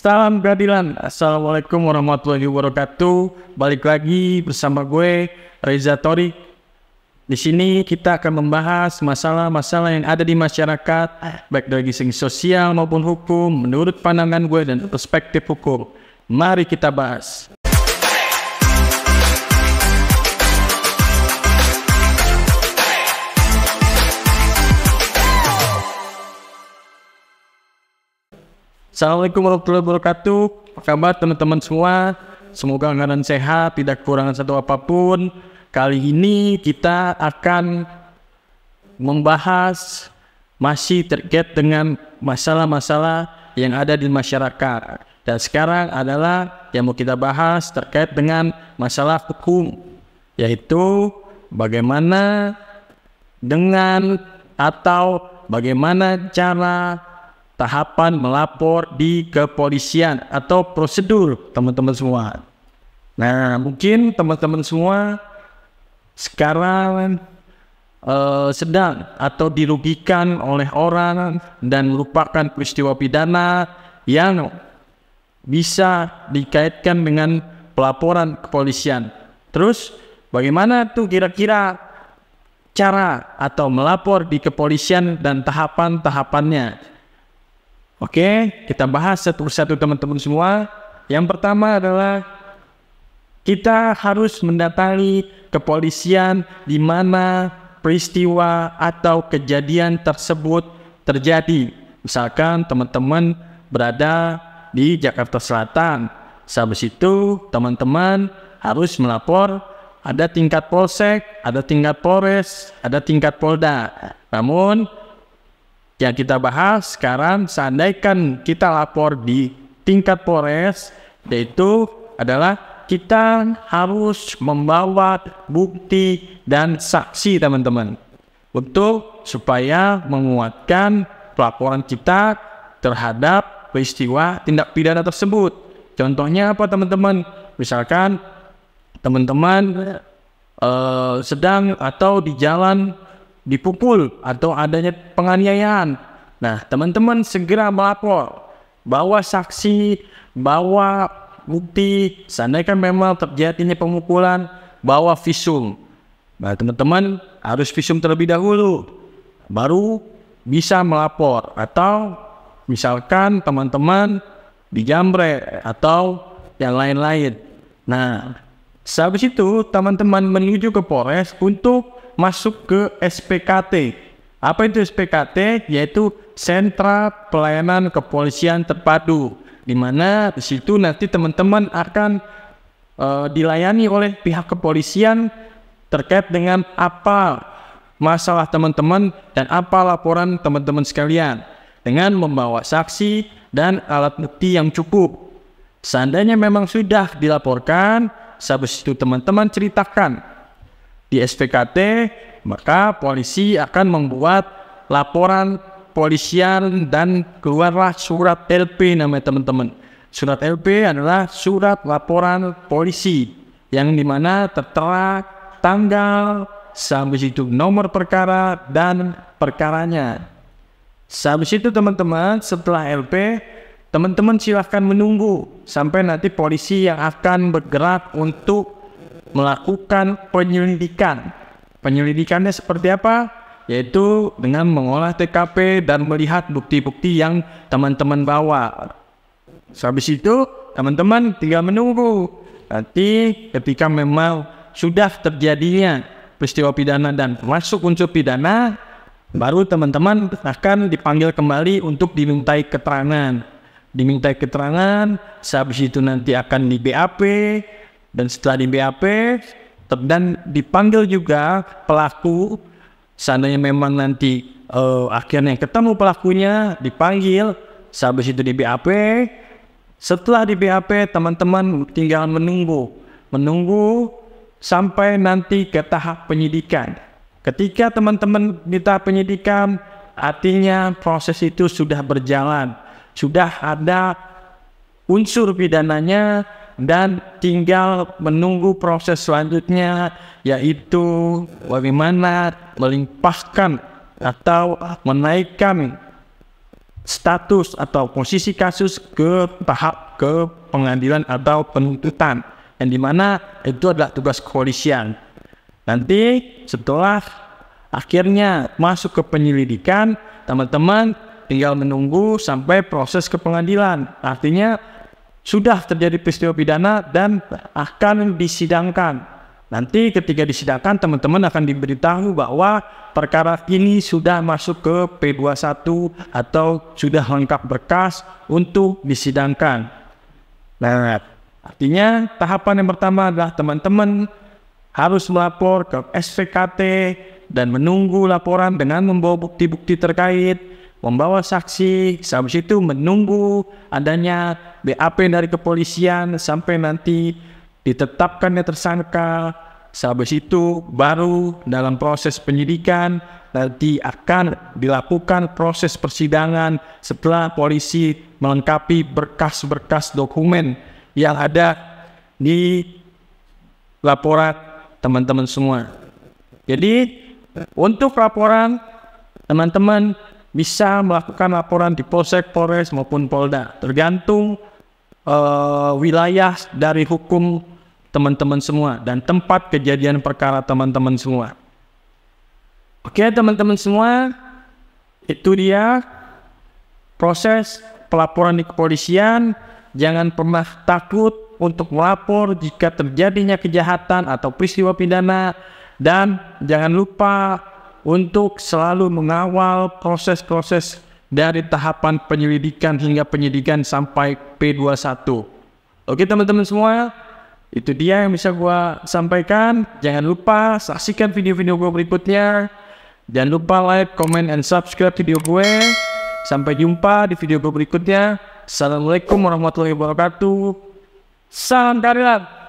Salam keadilan. Assalamualaikum warahmatullahi wabarakatuh. Balik lagi bersama gue Reza Torik. Di sini kita akan membahas masalah-masalah yang ada di masyarakat, baik dari segi sosial maupun hukum, menurut pandangan gue dan perspektif hukum. Mari kita bahas. Assalamualaikum warahmatullahi wabarakatuh. Apa kabar teman-teman semua? Semoga kalian sehat, tidak kekurangan satu apapun. Kali ini kita akan membahas masih terkait dengan masalah-masalah yang ada di masyarakat. Dan sekarang adalah yang mau kita bahas terkait dengan masalah hukum, yaitu bagaimana dengan atau bagaimana cara tahapan melapor di kepolisian atau prosedur teman-teman semua. Nah, mungkin teman-teman semua sekarang sedang atau dirugikan oleh orang dan merupakan peristiwa pidana yang bisa dikaitkan dengan pelaporan kepolisian. Terus bagaimana tuh kira-kira cara atau melapor di kepolisian dan tahapan-tahapannya? Oke, kita bahas satu persatu teman-teman semua. Yang pertama adalah kita harus mendatangi kepolisian di mana peristiwa atau kejadian tersebut terjadi. Misalkan teman-teman berada di Jakarta Selatan. Habis itu teman-teman harus melapor, ada tingkat polsek, ada tingkat polres, ada tingkat polda. Namun yang kita bahas sekarang, seandainya kita lapor di tingkat polres, yaitu adalah kita harus membawa bukti dan saksi teman-teman, untuk supaya menguatkan pelaporan kita terhadap peristiwa tindak pidana tersebut. Contohnya apa teman-teman? Misalkan teman-teman sedang atau di jalan dipukul atau adanya penganiayaan. Nah, teman-teman segera melapor, bawa saksi, bawa bukti. Seandainya memang terjadinya pemukulan, bawa visum. Nah, teman-teman harus visum terlebih dahulu, baru bisa melapor. Atau misalkan teman-teman dijamret atau yang lain-lain. Nah, sehabis itu teman-teman menuju ke Polres untuk masuk ke SPKT. Apa itu SPKT? Yaitu Sentra Pelayanan Kepolisian Terpadu, di mana di situ nanti teman-teman akan dilayani oleh pihak kepolisian terkait dengan apa masalah teman-teman dan apa laporan teman-teman sekalian, dengan membawa saksi dan alat bukti yang cukup. Seandainya memang sudah dilaporkan, habis itu teman-teman ceritakan di SPKT, maka polisi akan membuat laporan polisian dan keluarlah surat LP namanya teman-teman. Surat LP adalah surat laporan polisi yang dimana tertera tanggal, habis itu nomor perkara dan perkaranya. Habis itu teman-teman, setelah LP, teman-teman silahkan menunggu sampai nanti polisi yang akan bergerak untuk melakukan penyelidikan. Penyelidikannya seperti apa? Yaitu dengan mengolah TKP dan melihat bukti-bukti yang teman-teman bawa. Habis itu teman-teman tinggal menunggu. Nanti ketika memang sudah terjadinya peristiwa pidana dan masuk unsur pidana, baru teman-teman akan dipanggil kembali untuk dimintai keterangan. Dimintai keterangan, habis itu nanti akan di BAP. Dan setelah di BAP dan dipanggil juga pelaku, seandainya memang nanti akhirnya ketemu pelakunya, dipanggil, habis itu di BAP. Setelah di BAP teman-teman tinggal menunggu sampai nanti ke tahap penyidikan. Ketika teman-teman di tahap penyidikan, artinya proses itu sudah berjalan, sudah ada unsur pidananya, dan tinggal menunggu proses selanjutnya, yaitu bagaimana melimpahkan atau menaikkan status atau posisi kasus ke tahap ke pengadilan atau penuntutan, yang dimana itu adalah tugas kepolisian. Nanti setelah akhirnya masuk ke penyelidikan, teman-teman tinggal menunggu sampai proses ke pengadilan. Artinya sudah terjadi peristiwa pidana dan akan disidangkan. Nanti ketika disidangkan, teman-teman akan diberitahu bahwa perkara ini sudah masuk ke P21 atau sudah lengkap berkas untuk disidangkan. Nah, artinya tahapan yang pertama adalah teman-teman harus melapor ke SPKT dan menunggu laporan dengan membawa bukti-bukti terkait, membawa saksi, habis itu menunggu adanya BAP dari kepolisian sampai nanti ditetapkannya tersangka. Habis itu baru dalam proses penyidikan nanti akan dilakukan proses persidangan setelah polisi melengkapi berkas-berkas dokumen yang ada di laporan teman-teman semua. Jadi untuk laporan, teman-teman bisa melakukan laporan di Polsek, Polres maupun Polda, tergantung wilayah dari hukum teman-teman semua dan tempat kejadian perkara teman-teman semua. Oke teman-teman semua, itu dia proses pelaporan di kepolisian. Jangan pernah takut untuk melapor jika terjadinya kejahatan atau peristiwa pidana, dan jangan lupa untuk selalu mengawal proses-proses dari tahapan penyelidikan hingga penyidikan sampai P21. Oke teman-teman semua, itu dia yang bisa gua sampaikan. Jangan lupa saksikan video-video gue berikutnya. Jangan lupa like, comment, and subscribe video gue. Sampai jumpa di video gue berikutnya. Assalamualaikum warahmatullahi wabarakatuh. Salam keadilan.